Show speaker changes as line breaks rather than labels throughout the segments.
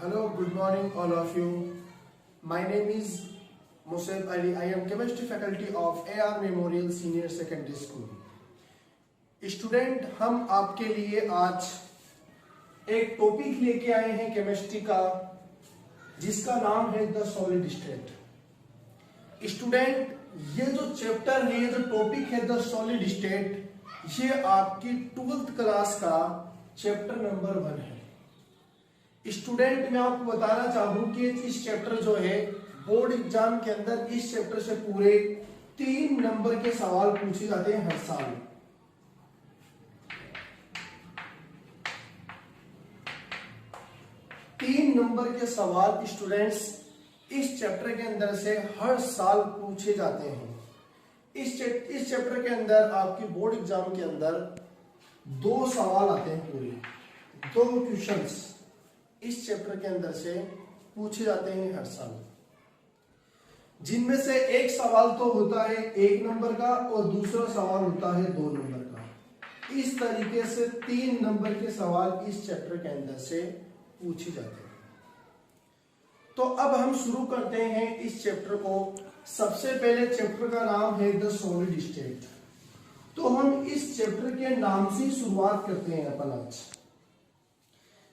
Hello, good morning all of you. My name is Musab Ali. I am chemistry faculty of AR Memorial Senior Secondary School. Student, हम आपके लिए आज एक topic लेके आए हैं केमिस्ट्री का, जिसका नाम है द सॉलिड स्टेट। स्टूडेंट, ये जो चैप्टर है, ये जो टॉपिक है द सॉलिड स्टेट, ये आपकी 12th क्लास का चैप्टर नंबर 1 है। स्टूडेंट, मैं आपको बताना चाहूं कि इस चैप्टर जो है बोर्ड एग्जाम के अंदर इस चैप्टर से पूरे 3 नंबर के सवाल पूछे जाते हैं हर साल। तीन नंबर के सवाल स्टूडेंट्स इस चैप्टर के अंदर से हर साल पूछे जाते हैं। इस चैप्टर के अंदर आपके बोर्ड एग्जाम के अंदर 2 सवाल आते हैं, पूरे 2 क्वेश्चंस इस चैप्टर के अंदर से पूछे जाते हैं हर साल, जिनमें से एक सवाल तो होता है 1 नंबर का और दूसरा सवाल होता है 2 नंबर का। इस तरीके से 3 नंबर के सवाल इस चैप्टर के अंदर से पूछे जाते हैं। तो अब हम शुरू करते हैं इस चैप्टर को। सबसे पहले चैप्टर का नाम है द सॉलिड स्टेट। तो हम इस चैप्टर के नाम से शुरुआत करते हैं अपन आज,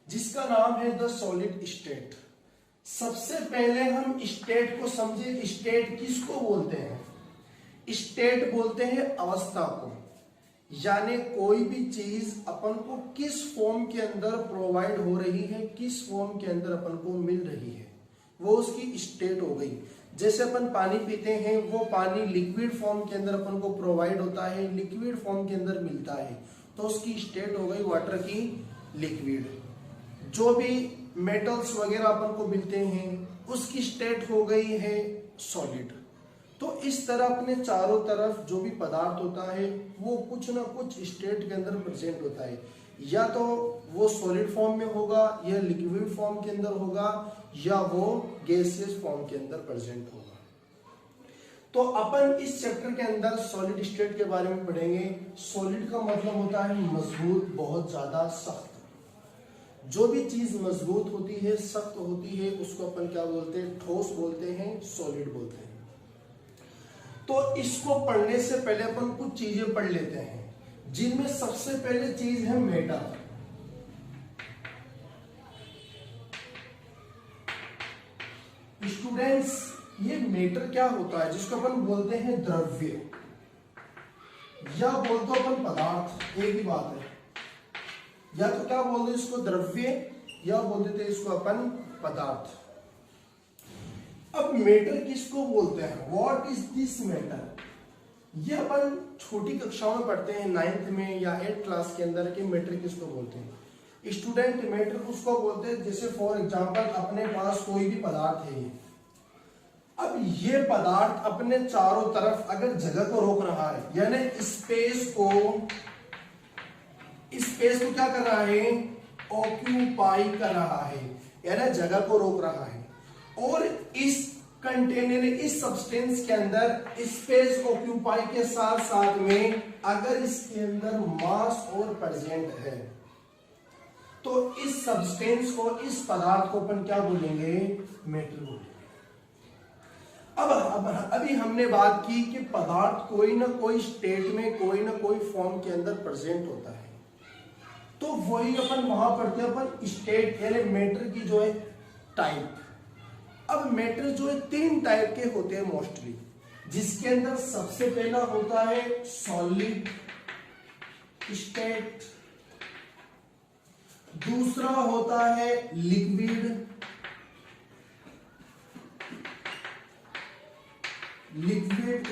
जिसका नाम है द सॉलिड स्टेट। सबसे पहले हम स्टेट को समझे। स्टेट किसको बोलते हैं? स्टेट बोलते हैं अवस्था को, यानी कोई भी चीज अपन को किस फॉर्म के अंदर प्रोवाइड हो रही है, किस फॉर्म के अंदर अपन को मिल रही है, वो उसकी स्टेट हो गई। जैसे अपन पानी पीते हैं, वो पानी लिक्विड फॉर्म के अंदर अपन को प्रोवाइड होता है, लिक्विड फॉर्म के अंदर मिलता है, तो उसकी स्टेट हो गई वाटर की लिक्विड। जो भी मेटल्स वगैरह अपन को मिलते हैं, उसकी स्टेट हो गई है सॉलिड। तो इस तरह अपने चारों तरफ जो भी पदार्थ होता है वो कुछ ना कुछ स्टेट के अंदर प्रेजेंट होता है, या तो वो सॉलिड फॉर्म में होगा, या लिक्विड फॉर्म के अंदर होगा, या वो गैसियस फॉर्म के अंदर प्रेजेंट होगा। तो अपन इस चैप्टर के अंदर सॉलिड स्टेट के बारे में पढ़ेंगे। सॉलिड का मतलब होता है मजबूत, बहुत ज्यादा सख्त। जो भी चीज मजबूत होती है, सख्त होती है, उसको अपन क्या बोलते हैं? ठोस बोलते हैं, सॉलिड बोलते हैं। तो इसको पढ़ने से पहले अपन कुछ चीजें पढ़ लेते हैं, जिनमें सबसे पहले चीज है मैटर। स्टूडेंट्स, ये मैटर क्या होता है? जिसको अपन बोलते हैं द्रव्य, या बोलते अपन पदार्थ, एक ही बात है। या तो क्या बोलते हैं इसको? द्रव्य, या बोलते थे इसको अपन पदार्थ। अब मैटर किसको बोलते हैं? What is this matter? ये अपन छोटी कक्षाओं में पढ़ते हैं, 9th में या 8th क्लास के अंदर, के मैटर किसको बोलते हैं। स्टूडेंट, मैटर उसको बोलते हैं जैसे फॉर एग्जांपल अपने पास कोई भी पदार्थ है। अब ये पदार्थ अपने चारों तरफ अगर जगह को रोक रहा है, यानी स्पेस को क्या कर रहा है? ऑक्यूपाई कर रहा है, यानी जगह को रोक रहा है। और इस कंटेनर, इस सब्सटेंस के अंदर स्पेस ऑक्यूपाई के साथ साथ में अगर इसके अंदर मास और प्रेजेंट है, तो इस सब्सटेंस को, इस पदार्थ को अपन क्या बोलेंगे? मैटर बोलेंगे। अब अभी हमने बात की कि पदार्थ कोई ना कोई स्टेट में, कोई ना कोई फॉर्म के अंदर प्रेजेंट होता है, तो वही अपन वहां पढ़ते हैं अपन स्टेट, यानी मैटर की जो है टाइप। अब मैटर जो है 3 टाइप के होते हैं मोस्टली, जिसके अंदर सबसे पहला होता है सॉलिड स्टेट, दूसरा होता है लिक्विड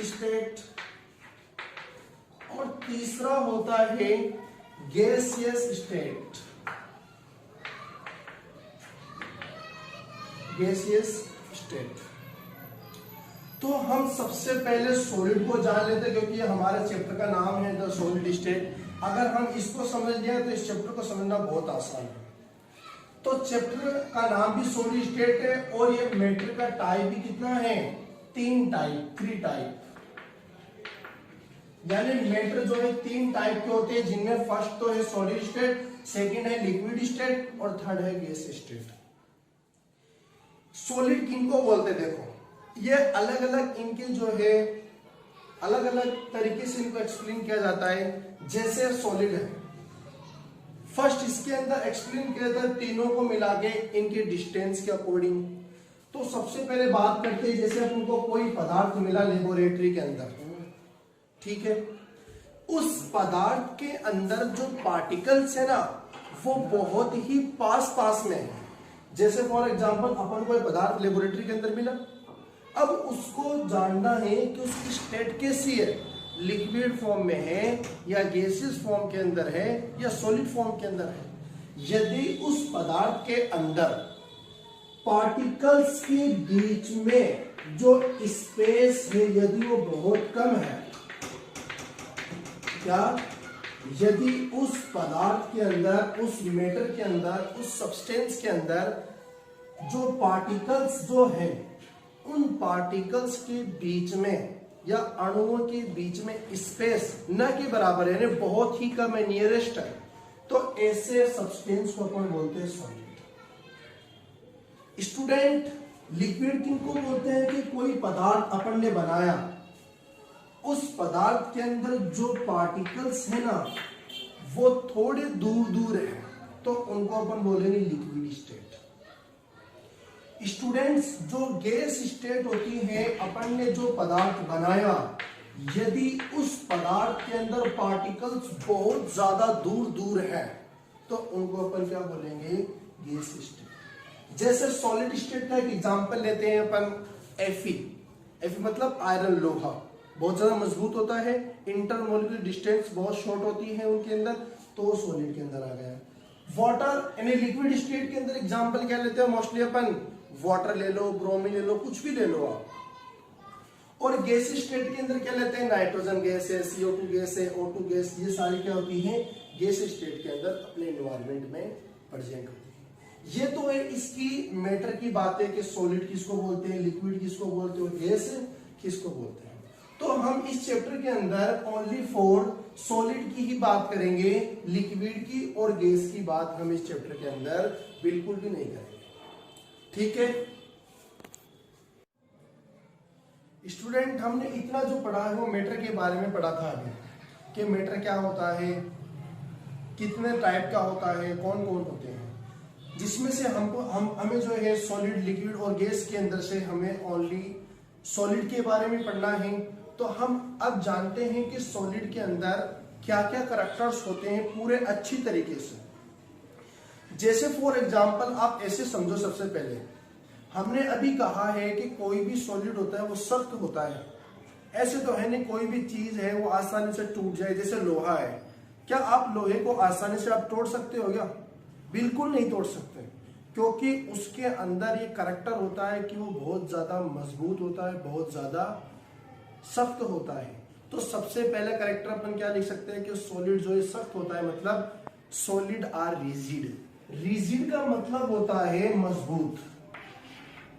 स्टेट, और तीसरा होता है गैसियस स्टेट। तो हम सबसे पहले सॉलिड को जान लेते हैं, क्योंकि ये हमारे चैप्टर का नाम है द सॉलिड स्टेट। अगर हम इसको समझ लिया तो इस चैप्टर को समझना बहुत आसान है। तो चैप्टर का नाम भी सॉलिड स्टेट है, और ये मैटर का टाइप भी कितना है? 3 टाइप। यानी मैटर जो है 3 टाइप के होते हैं, जिनमें फर्स्ट तो है सॉलिड स्टेट, सेकंड है लिक्विड स्टेट, और थर्ड है गैस स्टेट। सॉलिड किनको बोलते हैं? देखो ये अलग अलग इनके जो है अलग अलग तरीके से इनको एक्सप्लेन किया जाता है। जैसे सॉलिड है, फर्स्ट इसके अंदर एक्सप्लेन किया जाता है तीनों को मिला के इनके डिस्टेंस के अकॉर्डिंग। तो सबसे पहले बात करते हैं, जैसे अपन को कोई पदार्थ मिला लेबोरेटरी के अंदर, ठीक है, उस पदार्थ के अंदर जो पार्टिकल्स है ना वो बहुत ही पास पास में है। जैसे फॉर एग्जांपल अपन को एक पदार्थ लेबोरेटरी के अंदर मिला, अब उसको जानना है कि उसकी स्टेट कैसी है, लिक्विड फॉर्म में है या गैसियस फॉर्म के अंदर है या सॉलिड फॉर्म के अंदर है। यदि उस पदार्थ के अंदर पार्टिकल्स के बीच में जो स्पेस है यदि वो बहुत कम है, क्या यदि उस पदार्थ के अंदर, उस मैटर के अंदर, उस सब्सटेंस के अंदर जो पार्टिकल्स जो है उन पार्टिकल्स के बीच में या अणुओं के बीच में स्पेस न के बराबर है, यानी बहुत ही कम है, नियरेस्ट है, तो ऐसे सब्सटेंस को अपन बोलते हैं सॉलिड। स्टूडेंट, लिक्विड किनको बोलते हैं? कि कोई पदार्थ अपन ने बनाया, उस पदार्थ के अंदर जो पार्टिकल्स है ना वो थोड़े दूर दूर है, तो उनको अपन बोलेंगे लिक्विड स्टेट। स्टूडेंट्स, जो गैस स्टेट होती है, अपन ने जो पदार्थ बनाया, यदि उस पदार्थ के अंदर पार्टिकल्स बहुत ज्यादा दूर दूर है तो उनको अपन क्या बोलेंगे? Gas state. जैसे सॉलिड स्टेट का एक एग्जांपल लेते हैं अपन, Fe मतलब आयरन, लोहा बहुत ज्यादा मजबूत होता है, इंटरमोलिकुलर डिस्टेंस बहुत शॉर्ट होती है उनके अंदर, तो वो सॉलिड के अंदर आ गया। वाटर यानी लिक्विड स्टेट के अंदर एग्जांपल क्या लेते हैं? मोस्टली अपन वाटर ले लो, ब्रोमीन ले लो, कुछ भी ले लो आप। और गैस स्टेट के अंदर क्या लेते हैं? नाइट्रोजन गैस है, CO2 गैस है, O2 गैस, ये सारी क्या होती है? गैस स्टेट के अंदर अपने एनवायरनमेंट में प्रेजेंट होती है। ये तो है इसकी मैटर की बात है कि सॉलिड किसको बोलते हैं, लिक्विड किसको बोलते हैं, गैस किसको बोलते हैं। तो हम इस चैप्टर के अंदर ओनली फॉर सॉलिड की ही बात करेंगे, लिक्विड की और गैस की बात हम इस चैप्टर के अंदर बिल्कुल भी नहीं करेंगे, ठीक है स्टूडेंट। हमने इतना जो पढ़ा है वो मैटर के बारे में पढ़ा था अभी, कि मैटर क्या होता है, कितने टाइप का होता है, कौन कौन होते हैं, जिसमें से हमें जो है सॉलिड, लिक्विड और गैस के अंदर से हमें ओनली सॉलिड के बारे में पढ़ना है। तो हम अब जानते हैं कि सॉलिड के अंदर क्या क्या करैक्टर्स होते हैं पूरे अच्छी तरीके से। जैसे फॉर एग्जांपल आप ऐसे समझो, सबसे पहले हमने अभी कहा है कि कोई भी सॉलिड होता है वो सख्त होता है। ऐसे तो है नहीं कोई भी चीज है वो आसानी से टूट जाए, जैसे लोहा है, क्या आप लोहे को आसानी से आप तोड़ सकते हो क्या? बिल्कुल नहीं तोड़ सकते, क्योंकि उसके अंदर ये करैक्टर होता है कि वो बहुत ज्यादा मजबूत होता है, बहुत ज्यादा सख्त होता है। तो सबसे पहले करैक्टर अपन क्या लिख सकते हैं कि सॉलिड जो है सख्त होता है, मतलब सॉलिड आर रिजिड। रिजिड का मतलब होता है मजबूत।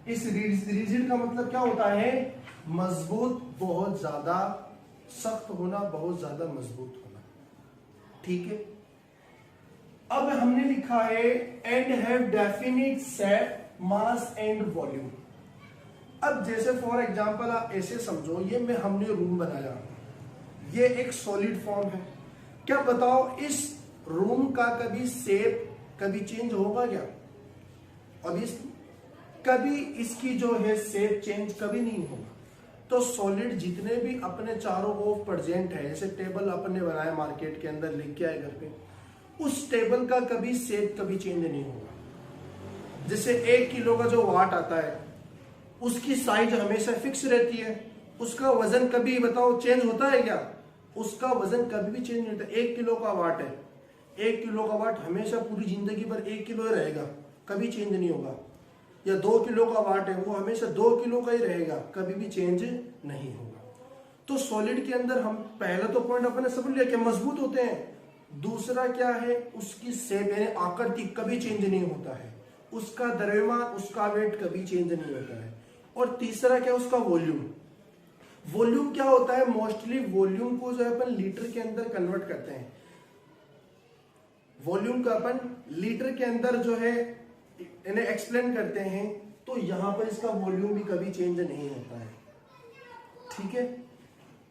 इस रिजिड का मतलब क्या होता है? मजबूत, बहुत ज्यादा सख्त होना, बहुत ज्यादा मजबूत होना, ठीक है। अब हमने लिखा है and have definite shape, mass and volume. अब जैसे फॉर एग्जांपल आप ऐसे समझो, ये में हमने रूम बनाया, ये एक सॉलिड फॉर्म है, क्या बताओ इस रूम का कभी शेप कभी चेंज होगा क्या? ऑब्वियसली कभी इसकी जो है शेप चेंज कभी नहीं होगा। तो सॉलिड जितने भी अपने चारों ओर प्रेजेंट है, जैसे टेबल अपने बनाया मार्केट के अंदर, लेके आए घर पे, उस टेबल का कभी शेप कभी चेंज नहीं होगा। जैसे 1 किलो का जो वाट आता है उसकी साइज हमेशा फिक्स रहती है, उसका वजन कभी बताओ चेंज होता है क्या? उसका वजन कभी भी चेंज नहीं होता। 1 किलो का वाट है, 1 किलो का वाट हमेशा पूरी जिंदगी भर 1 किलो ही रहेगा, कभी चेंज नहीं होगा। या 2 किलो का वाट है, वो हमेशा 2 किलो का ही रहेगा, कभी भी चेंज नहीं होगा। तो सॉलिड के अंदर हम पहला तो पॉइंट अपने समझ लिया कि मजबूत होते हैं। दूसरा क्या है? उसकी शेप यानी आकृति कभी चेंज नहीं होता है, उसका द्रव्यमान, उसका वेट कभी चेंज नहीं होता है। और तीसरा क्या? उसका वॉल्यूम। वॉल्यूम क्या होता है? मोस्टली वॉल्यूम को जो है अपन लीटर के अंदर कन्वर्ट करते हैं। वॉल्यूम का अपन लीटर के अंदर जो है इन्हें एक्सप्लेन करते हैं तो यहां पर इसका वॉल्यूम भी कभी चेंज नहीं होता है। ठीक है,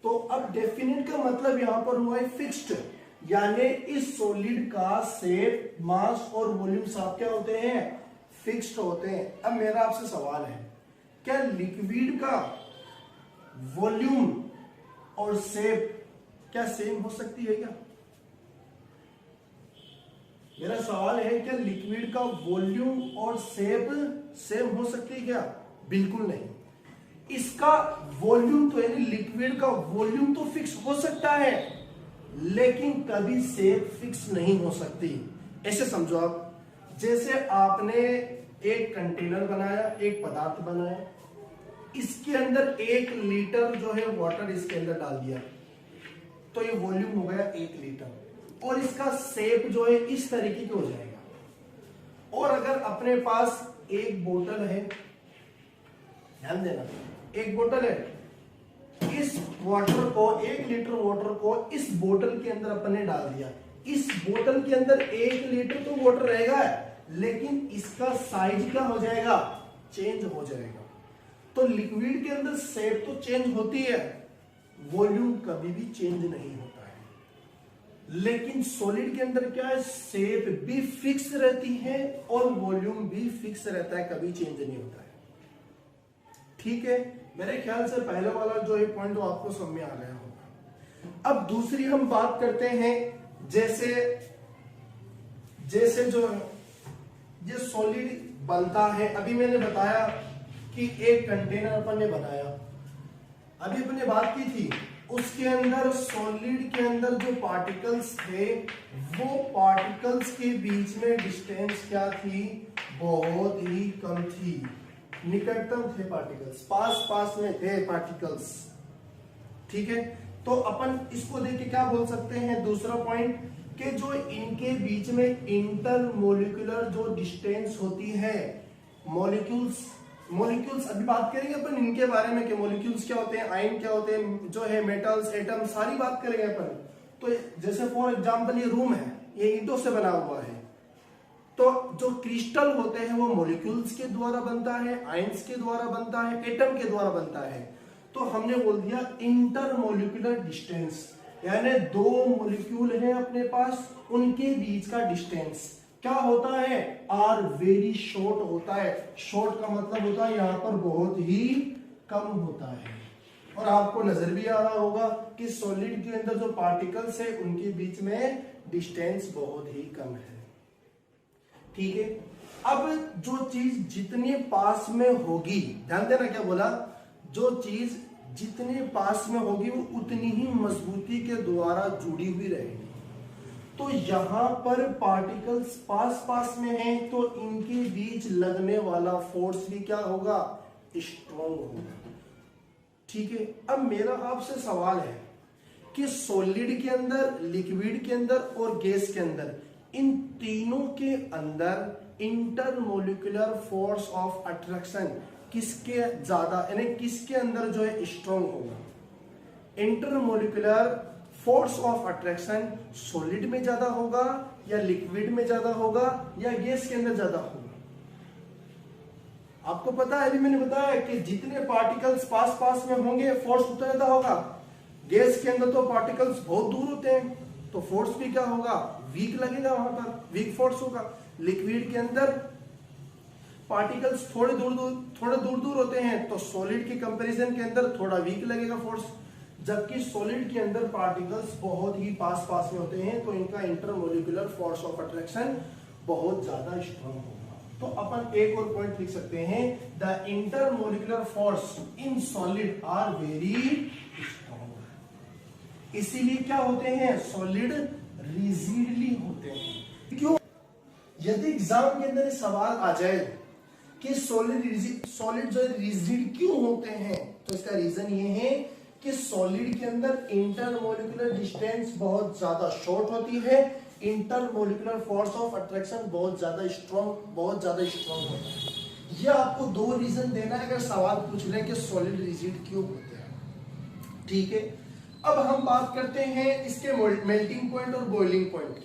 तो अब डेफिनेट का मतलब यहां पर हुआ है फिक्स्ड, यानी इस सॉलिड का शेप, मास और वॉल्यूम सब क्या होते हैं, फिक्स्ड होते हैं। अब मेरा आपसे सवाल है, क्या लिक्विड का वॉल्यूम और शेप क्या सेम हो सकती है क्या? मेरा सवाल है, क्या लिक्विड का वॉल्यूम और शेप सेम हो सकती है क्या? बिल्कुल नहीं। इसका वॉल्यूम तो यानी लिक्विड का वॉल्यूम तो फिक्स हो सकता है, लेकिन कभी शेप फिक्स नहीं हो सकती। ऐसे समझो आप, जैसे आपने एक कंटेनर बनाया, एक पदार्थ बनाया, इसके अंदर 1 लीटर जो है वाटर इसके अंदर डाल दिया, तो ये वॉल्यूम हो गया 1 लीटर, और इसका शेप जो है इस तरीके का हो जाएगा। और अगर अपने पास एक बोतल है, ध्यान देना, एक बोतल है, इस वाटर को, 1 लीटर वाटर को इस बोतल के अंदर अपन ने डाल दिया, इस बोतल के अंदर 1 लीटर तो वाटर रहेगा, लेकिन इसका साइज क्या हो जाएगा, चेंज हो जाएगा। तो लिक्विड के अंदर शेप तो चेंज होती है, वॉल्यूम कभी भी चेंज नहीं होता है। लेकिन सॉलिड के अंदर क्या है, शेप भी फिक्स रहती है और वॉल्यूम भी फिक्स रहता है, कभी चेंज नहीं होता है। ठीक है, मेरे ख्याल से पहले वाला जो एक पॉइंट आपको समझ में आ गया होगा। अब दूसरी हम बात करते हैं, जैसे जैसे जो ये सॉलिड बनता है, अभी मैंने बताया कि एक कंटेनर अपन ने बनाया, अभी अपन ने बात की थी, उसके अंदर सॉलिड के अंदर जो पार्टिकल्स थे, वो पार्टिकल्स के बीच में डिस्टेंस क्या थी, बहुत ही कम थी, निकटतम थे पार्टिकल्स, पास में थे पार्टिकल्स। ठीक है, तो अपन इसको देख के क्या बोल सकते हैं, दूसरा पॉइंट, कि जो इनके बीच में इंटरमोलिकुलर जो डिस्टेंस होती है, मॉलिक्यूल्स अभी बात करेंगे अपन इनके बारे में कि मॉलिक्यूल्स क्या होते हैं, आयन क्या होते हैं, जो है मेटल्स, एटम, सारी बात करेंगे अपन। तो जैसे फॉर एग्जांपल ये रूम है, ये ईंटों से बना हुआ है, तो जो क्रिस्टल होते हैं वो मॉलिक्यूल्स के द्वारा बनता है, आयंस के द्वारा बनता है, एटम के द्वारा बनता है। तो हमने बोल दिया इंटरमोलिकुलर डिस्टेंस, यानी 2 मॉलिक्यूल हैं अपने पास, उनके बीच का डिस्टेंस क्या होता है, आर वेरी शॉर्ट होता है। शॉर्ट का मतलब होता है यहाँ पर बहुत ही कम होता है। और आपको नजर भी आ रहा होगा कि सॉलिड के अंदर जो पार्टिकल्स है उनके बीच में डिस्टेंस बहुत ही कम है। ठीक है, अब जो चीज जितने पास में होगी, ध्यान देना क्या बोला, जो चीज जितने पास में होगी वो उतनी ही मजबूती के द्वारा जुड़ी हुई रहेगी। तो यहां पर पार्टिकल्स पास में हैं, तो इनके बीच लगने वाला फोर्स भी क्या होगा, स्ट्रॉन्ग होगा। ठीक है, अब मेरा आपसे सवाल है कि सॉलिड के अंदर, लिक्विड के अंदर और गैस के अंदर, इन तीनों के अंदर इंटरमोलिकुलर फोर्स ऑफ अट्रैक्शन किसके ज्यादा, यानी किसके अंदर जो है स्ट्रॉन्ग होगा। Intermolecular force of attraction solid में ज्यादा होगा या लिक्विड में ज्यादा होगा या गैस के अंदर ज्यादा होगा। आपको पता है, अभी मैंने बताया कि जितने पार्टिकल्स पास में होंगे फोर्स उतना ज्यादा होगा। गैस के अंदर तो पार्टिकल्स बहुत दूर होते हैं, तो फोर्स भी क्या होगा, वीक लगेगा, वहां पर वीक फोर्स होगा। लिक्विड के अंदर पार्टिकल्स थोड़े दूर होते हैं, तो सॉलिड के कंपैरिजन के अंदर थोड़ा वीक लगेगा फोर्स, जबकि सॉलिड के अंदर पार्टिकल्स बहुत ही पास में होते हैं, तो इनका इंटरमोलिकुलर फोर्स ऑफ अट्रैक्शन बहुत ज्यादा स्ट्रॉन्ग होगा। तो अपन एक और पॉइंट लिख सकते हैं, the intermolecular force in solid are very strong. इसीलिए क्या होते हैं, सॉलिड रिजिडली होते हैं। क्यों? यदि एग्जाम के अंदर सवाल आ जाए कि सॉलिड जो रिजिड क्यों होते हैं, तो इसका रीजन ये है कि सॉलिड के अंदर इंटरमोलिकुलर डिस्टेंस बहुत ज्यादा शॉर्ट होती है, इंटरमोलिकुलर फोर्स ऑफ अट्रैक्शन बहुत ज्यादा स्ट्रॉन्ग होता है। ये आपको 2 रीजन देना है अगर सवाल पूछ रहे हैं कि सॉलिड रिजिड क्यों होते हैं। ठीक है, अब हम बात करते हैं इसके मेल्टिंग पॉइंट और बॉइलिंग पॉइंट की।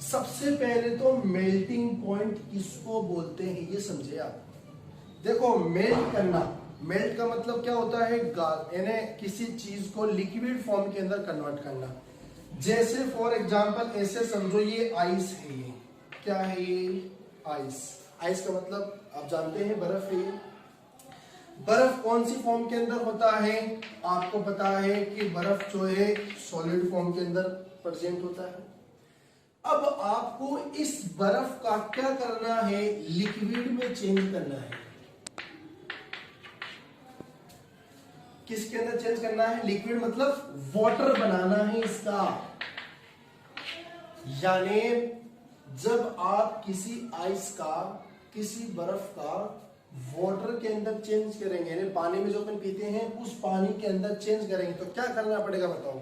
सबसे पहले तो मेल्टिंग पॉइंट किसको बोलते हैं ये समझे आप। देखो मेल्ट करना, मेल्ट का मतलब क्या होता है, यानी किसी चीज को लिक्विड फॉर्म के अंदर कन्वर्ट करना। जैसे फॉर एग्जांपल ऐसे समझो ये आइस है, ये क्या है, ये आइस। आइस का मतलब आप जानते हैं बर्फ है। बर्फ कौन सी फॉर्म के अंदर होता है, आपको पता है कि बर्फ जो है सॉलिड फॉर्म के अंदर प्रेजेंट होता है। अब आपको इस बर्फ का क्या करना है, लिक्विड में चेंज करना है। किसके अंदर चेंज करना है, लिक्विड मतलब वाटर बनाना है इसका। यानी जब आप किसी आइस का, किसी बर्फ का वाटर के अंदर चेंज करेंगे, यानी पानी में जो अपन पीते हैं उस पानी के अंदर चेंज करेंगे, तो क्या करना पड़ेगा बताओ,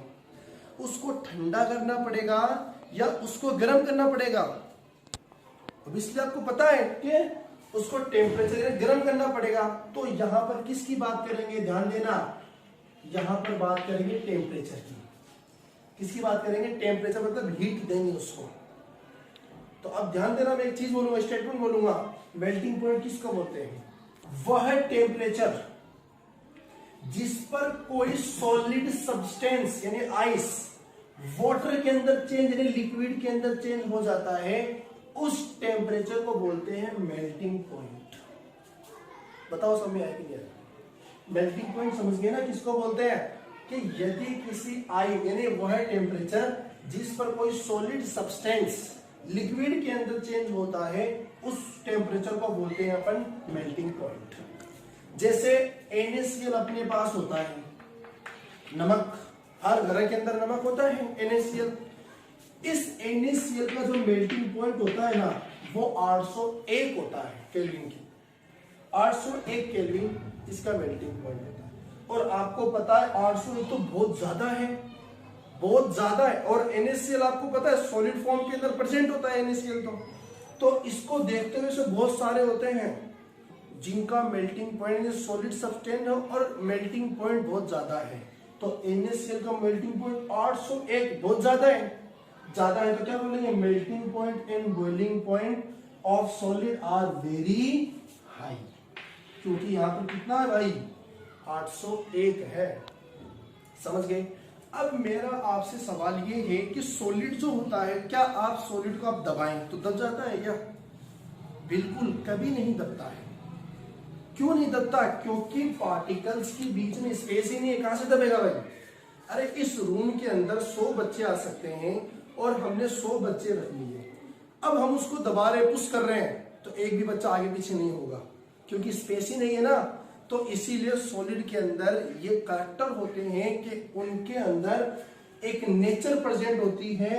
उसको ठंडा करना पड़ेगा या उसको गर्म करना पड़ेगा। अब इसलिए आपको पता है कि उसको टेम्परेचर गर्म करना पड़ेगा। तो यहां पर किसकी बात करेंगे, ध्यान देना, यहां पर बात करेंगे टेम्परेचर की। किसकी बात करेंगे, टेम्परेचर मतलब हीट देंगे उसको। तो अब ध्यान देना, मैं एक चीज बोलूंगा, स्टेटमेंट बोलूंगा, मेल्टिंग पॉइंट किसको बोलते हैं, वह टेम्परेचर जिस पर कोई सॉलिड सब्सटेंस यानी आइस वाटर के अंदर चेंज यानी लिक्विड के अंदर चेंज हो जाता है, उस टेम्परेचर को बोलते हैं मेल्टिंग पॉइंट। बताओ समझ में आया कि नहीं आया? मेल्टिंग पॉइंट समझ गए ना किसको बोलते हैं, कि यदि किसी आई यानी वह टेम्परेचर जिस पर कोई सॉलिड सब्सटेंस लिक्विड के अंदर चेंज होता है, उस टेम्परेचर को बोलते हैं अपन मेल्टिंग पॉइंट। जैसे NaCl अपने पास होता है, नमक, हर घर के अंदर नमक होता है NaCl। इस NaCl का जो मेल्टिंग पॉइंट होता है ना, वो 801 होता है केल्विन की। 801 केल्विन इसका मेल्टिंग पॉइंट होता है। और आपको पता है 801 तो बहुत ज्यादा है, बहुत ज्यादा है। और NaCl आपको पता है सॉलिड फॉर्म के अंदर प्रेजेंट होता है NaCl। तो इसको देखते हुए से बहुत सारे होते हैं जिनका मेल्टिंग पॉइंट सॉलिड सब्सटेंस है और मेल्टिंग पॉइंट बहुत ज्यादा है। तो NaCl का मेल्टिंग पॉइंट 801 बहुत ज्यादा है। ज्यादा है तो क्या बोलेंगे, melting point and boiling point of solid are very high. क्योंकि यहां पर कितना है भाई, 801 है। समझ गए। अब मेरा आपसे सवाल ये है कि सॉलिड जो होता है, क्या आप सॉलिड को आप दबाएं तो दब जाता है क्या? बिल्कुल कभी नहीं दबता है। क्यों नहीं दबता? क्योंकि पार्टिकल्स के बीच में स्पेस ही नहीं है, कहां से दबेगा भाई? अरे इस रूम के अंदर 100 बच्चे आ सकते हैं और हमने 100 बच्चे रख लिए। अब हम उसको दबा रहे, पुश कर रहे हैं, तो एक भी बच्चा आगे पीछे नहीं होगा, क्योंकि स्पेस ही नहीं है ना। तो इसीलिए सॉलिड के अंदर ये कैरेक्टर होते हैं कि उनके अंदर एक नेचर प्रेजेंट होती है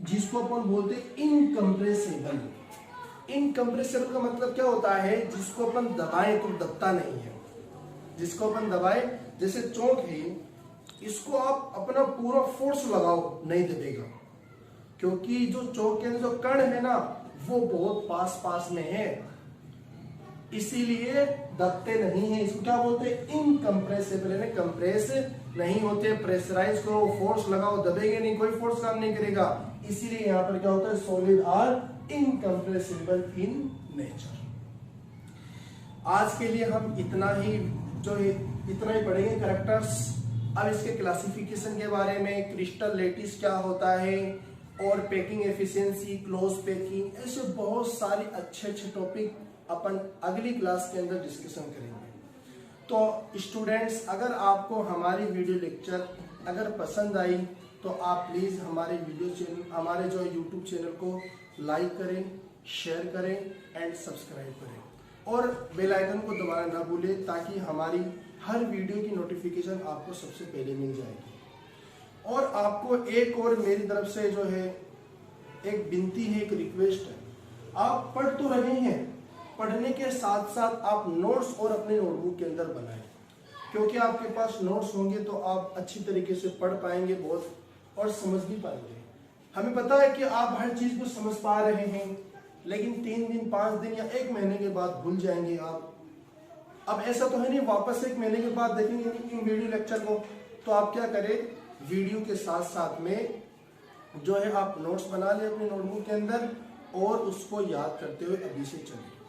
जिसको अपन बोलते हैं इनकम्प्रेसिबल। इनकम्प्रेसिबल का मतलब क्या होता है, जिसको अपन दबाएं तो दबता नहीं है। जिसको अपन दबाएं, जैसे चौक है, इसको आप अपना पूरा फोर्स लगाओ नहीं दबेगा, क्योंकि जो चौक के अंदर जो कण है ना, वो बहुत पास पास में है, इसीलिए दबते नहीं है। इसको क्या बोलते हैं, इनकम्प्रेसिबल, यानी कंप्रेस नहीं होते। प्रेशराइज करो, फोर्स लगाओ, दबेंगे नहीं, कोई फोर्स काम नहीं करेगा। इसीलिए यहां पर क्या होता है, solid are incompressible in nature. आज के लिए हम इतना ही पढ़ेंगे कैरेक्टर्स। अब इसके क्लासिफिकेशन के बारे में, क्रिस्टल लेटिस क्या होता है, और पैकिंग एफिशिएंसी, क्लोज पैकिंग, ऐसे बहुत सारे अच्छे टॉपिक अपन अगली क्लास के अंदर डिस्कशन करेंगे। तो स्टूडेंट्स, अगर आपको हमारी वीडियो लेक्चर अगर पसंद आई तो आप प्लीज हमारे हमारे जो यूट्यूब चैनल को लाइक करें, शेयर करें एंड सब्सक्राइब करें, और बेल आइकन को दबाना ना भूलें, ताकि हमारी हर वीडियो की नोटिफिकेशन आपको सबसे पहले मिल जाएगी। और आपको एक और मेरी तरफ से जो है एक विनती है, एक रिक्वेस्ट है, आप पढ़ तो रहे हैं, पढ़ने के साथ साथ आप नोट्स और अपने नोटबुक के अंदर बनाएं, क्योंकि आपके पास नोट्स होंगे तो आप अच्छी तरीके से पढ़ पाएंगे बहुत, और समझ भी पाएंगे। हमें पता है कि आप हर चीज को समझ पा रहे हैं, लेकिन 3 दिन 5 दिन या 1 महीने के बाद भूल जाएंगे आप। अब ऐसा तो है नहीं वापस 1 महीने के बाद देखेंगे इन वीडियो लेक्चर को। तो आप क्या करें, वीडियो के साथ साथ में जो है आप नोट्स बना लें अपनी नोटबुक के अंदर और उसको याद करते हुए अभी से चलिए।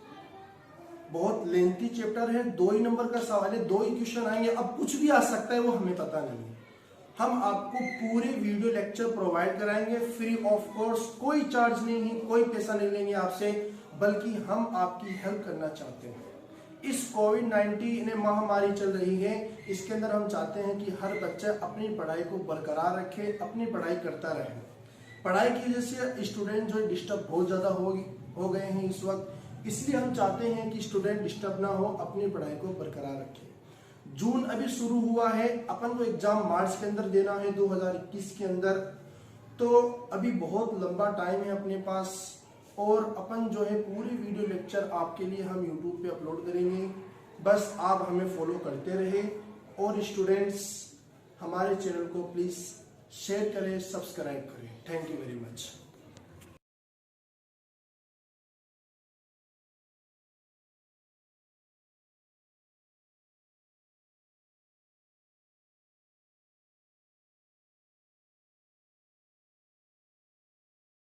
बहुत लेंथी चैप्टर है, 2 ही नंबर का सवाल है, 2 ही क्वेश्चन आएंगे। अब कुछ भी आ सकता है, वो हमें पता नहीं है। हम आपको पूरे वीडियो लेक्चर प्रोवाइड कराएंगे फ्री ऑफ कॉस्ट, कोई चार्ज नहीं है, कोई पैसा नहीं लेंगे आपसे, बल्कि हम आपकी हेल्प करना चाहते हैं। इस कोविड-19 महामारी चल रही है, इसके अंदर हम चाहते हैं कि हर बच्चा अपनी पढ़ाई को बरकरार रखे, अपनी पढ़ाई करता रहे। पढ़ाई की वजह से स्टूडेंट जो डिस्टर्ब बहुत ज़्यादा हो गए हैं इस वक्त, इसलिए हम चाहते हैं कि स्टूडेंट डिस्टर्ब ना हो, अपनी पढ़ाई को बरकरार रखे। जून अभी शुरू हुआ है, अपन को एग्जाम मार्च के अंदर देना है 2021 के अंदर, तो अभी बहुत लंबा टाइम है अपने पास। और अपन जो है पूरी वीडियो लेक्चर आपके लिए हम यूट्यूब पे अपलोड करेंगे, बस आप हमें फॉलो करते रहे। और स्टूडेंट्स हमारे चैनल को प्लीज़ शेयर करें, सब्सक्राइब करें। Thank you very much.